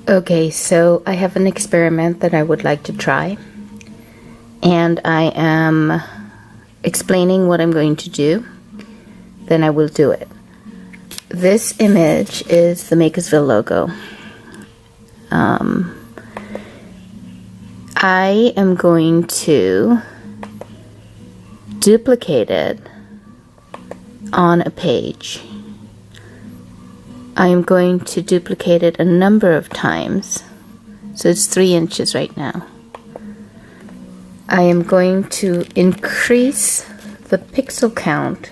Okay, so I have an experiment that I would like to try, and I am explaining what I'm going to do, then I will do it. This image is the Makersville logo. I am going to duplicate it on a page. I am going to duplicate it a number of times. So it's 3 inches right now. I am going to increase the pixel count.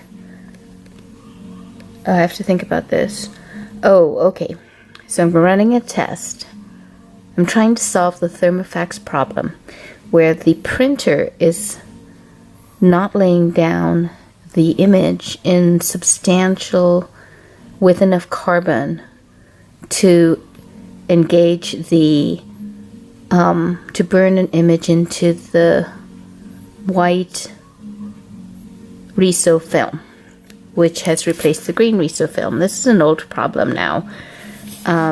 I have to think about this. Oh, okay. So I'm running a test. I'm trying to solve the Thermofax problem where the printer is not laying down the image in substantial with enough carbon to engage the to burn an image into the white reso film, which has replaced the green reso film. This is an old problem now,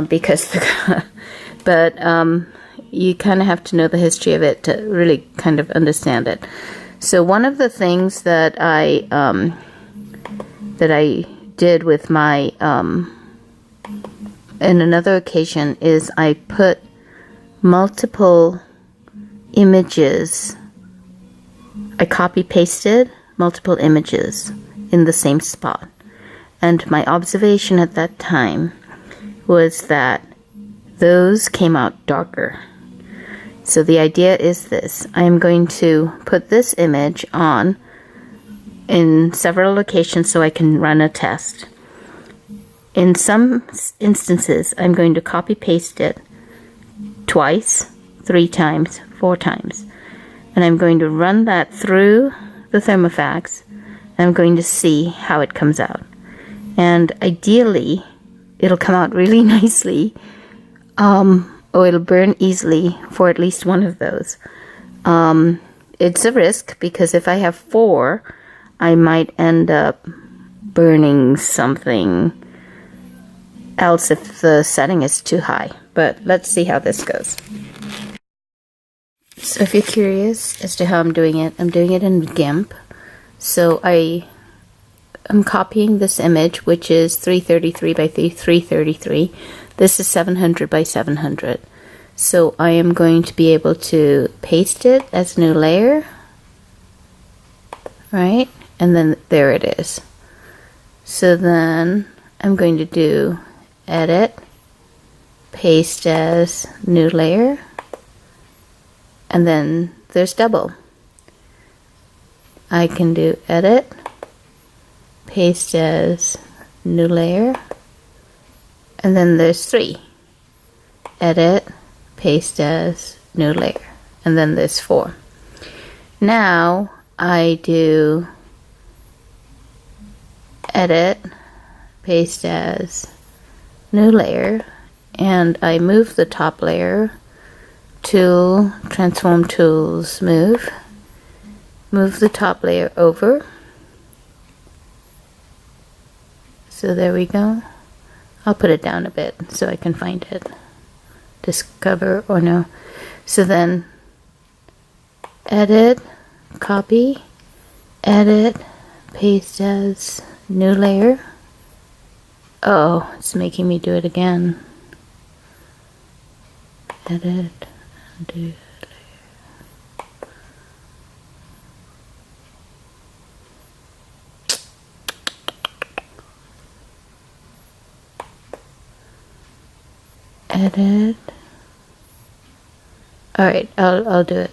because but you kind of have to know the history of it to really kind of understand it. So one of the things that I did with my in another occasion is I put multiple images. I copy pasted multiple images in the same spot, and my observation at that time was that those came out darker. So the idea is this: I am going to put this image on in several locations so I can run a test. In some instances, I'm going to copy paste it twice, 3 times, 4 times, and I'm going to run that through the Thermofax, and I'm going to see how it comes out. And ideally, it'll come out really nicely, or it'll burn easily for at least one of those. It's a risk, because if I have 4, I might end up burning something else if the setting is too high. But let's see how this goes. So if you're curious as to how I'm doing it in GIMP. So I am copying this image, which is 333 by 333. This is 700 by 700. So I am going to be able to paste it as a new layer, right? And then there it is. So then I'm going to do edit, paste as new layer, and then there's double. I can do edit, paste as new layer, and then there's 3. Edit, paste as new layer, and then there's 4. Now I do edit, paste as new layer, and I move the top layer, tool, transform tools, move the top layer over. So there we go. I'll put it down a bit so I can find it. Discover or no. So then edit, copy, edit, paste as new layer. Oh, it's making me do it again. Edit, undo layer. Edit. Alright, I'll do it.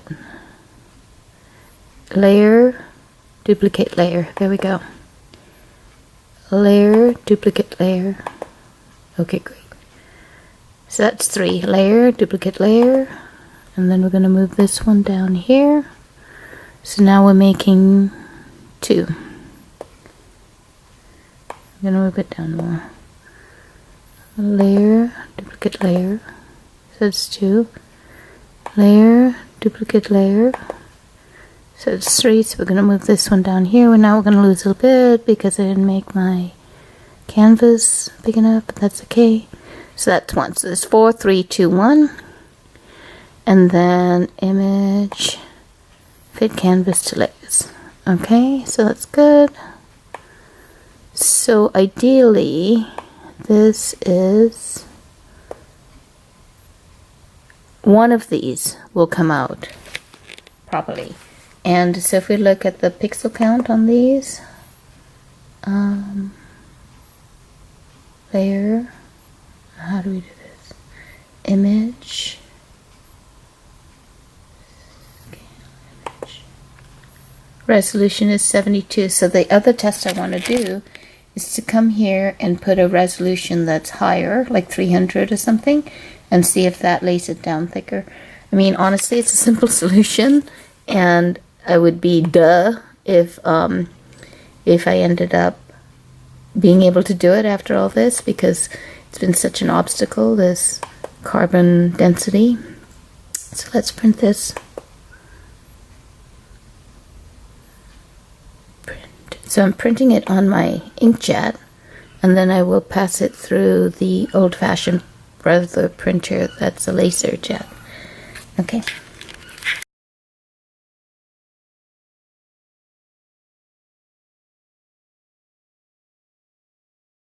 Layer, duplicate layer. There we go. Layer, duplicate layer. Okay, great. So that's 3. Layer, duplicate layer. And then we're going to move this one down here. So now we're making 2. I'm going to move it down more. Layer, duplicate layer. So that's 2. Layer, duplicate layer. So it's 3, so we're going to move this one down here. And now we're going to lose a little bit because I didn't make my canvas big enough, but that's okay. So that's 1. So there's 4, 3, 2, 1. And then image, fit canvas to layers. Okay, so that's good. So ideally, this is one of these will come out properly. And so if we look at the pixel count on these, layer, how do we do this? Image, resolution is 72. So the other test I want to do is to come here and put a resolution that's higher, like 300 or something, and see if that lays it down thicker. I mean, honestly, it's a simple solution, and I would be duh if I ended up being able to do it after all this, because it's been such an obstacle, this carbon density. So let's print this. So I'm printing it on my inkjet, and then I will pass it through the old-fashioned brother printer that's a laser jet. Okay.